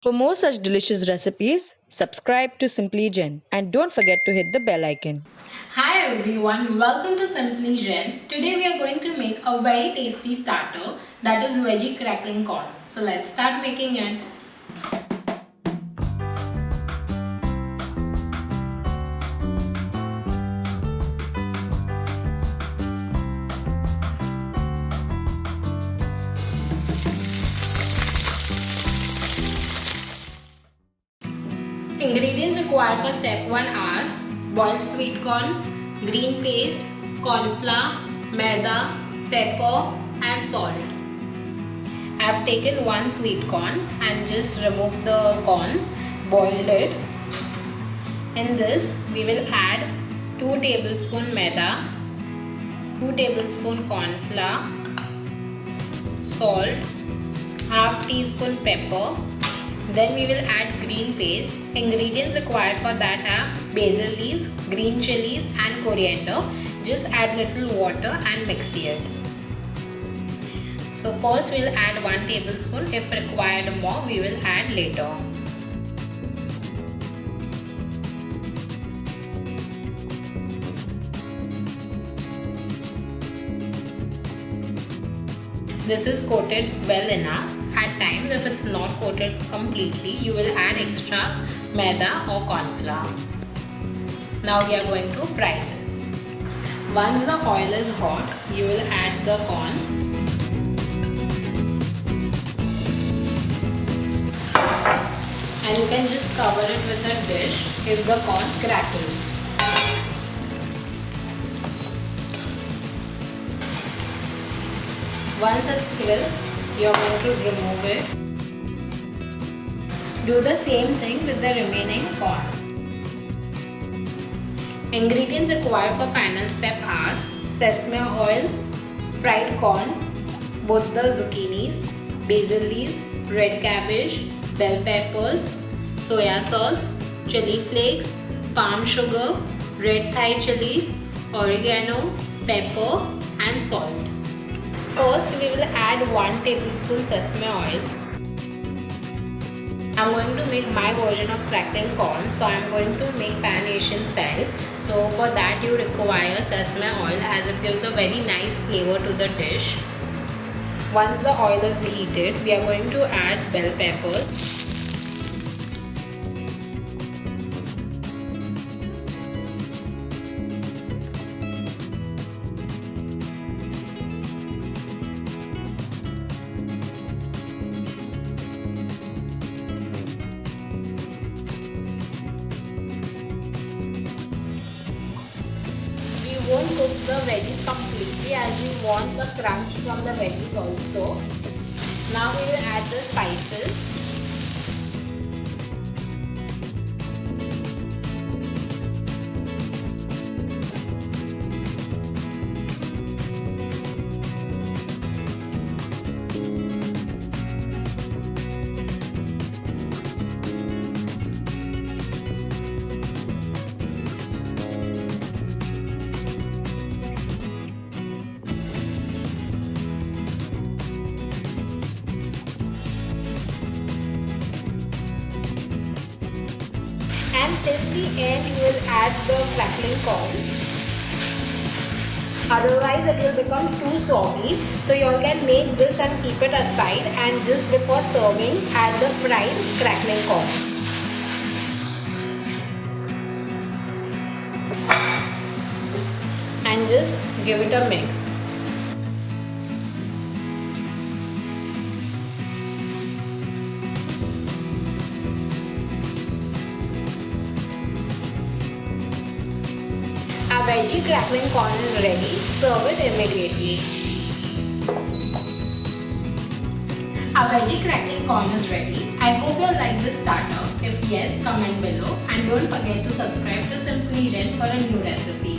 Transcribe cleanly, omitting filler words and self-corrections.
For more such delicious recipes, subscribe to Simply Jain and don't forget to hit the bell icon. Hi everyone, welcome to Simply Jain. Today we are going to make a very tasty starter, that is veggie crackling corn. So let's start making it. Ingredients required for step 1 are boiled sweet corn, green paste, cornflour, maida, pepper and salt. I have taken one sweet corn and just removed the corns, boiled it. In this we will add 2 tablespoon maida, 2 tablespoon cornflour, salt, half teaspoon pepper. Then we will add green paste. Ingredients required for that are basil leaves, green chilies and coriander. Just add little water and mix it. So first we will add 1 tablespoon. If required more, we will add later. This is coated well enough. At times, if it's not coated completely, you will add extra maida or cornflour. Now we are going to fry this. Once the oil is hot, you will add the corn. And you can just cover it with a dish if the corn crackles. Once it's crisp, you are going to remove it. Do the same thing with the remaining corn. Ingredients required for final step are sesame oil, fried corn, both the zucchinis, basil leaves, red cabbage, bell peppers, soya sauce, chili flakes, palm sugar, red Thai chillies, oregano, pepper and salt. First, we will add 1 tablespoon sesame oil. I'm going to make my version of crackling corn, so I'm going to make Pan Asian style. So for that you require sesame oil as it gives a very nice flavor to the dish. Once the oil is heated, we are going to add bell peppers. Won't cook the veggies completely as we want the crunch from the veggies also. Now we will add the spices. And till the end you will add the crackling corn. Otherwise it will become too soggy. So you all can make this and keep it aside and just before serving add the fried crackling corn. And just give it a mix. Our veggie crackling corn is ready. Serve it immediately. Our veggie crackling corn is ready. I hope you like this starter. If yes, comment below and don't forget to subscribe to Simply Jain for a new recipe.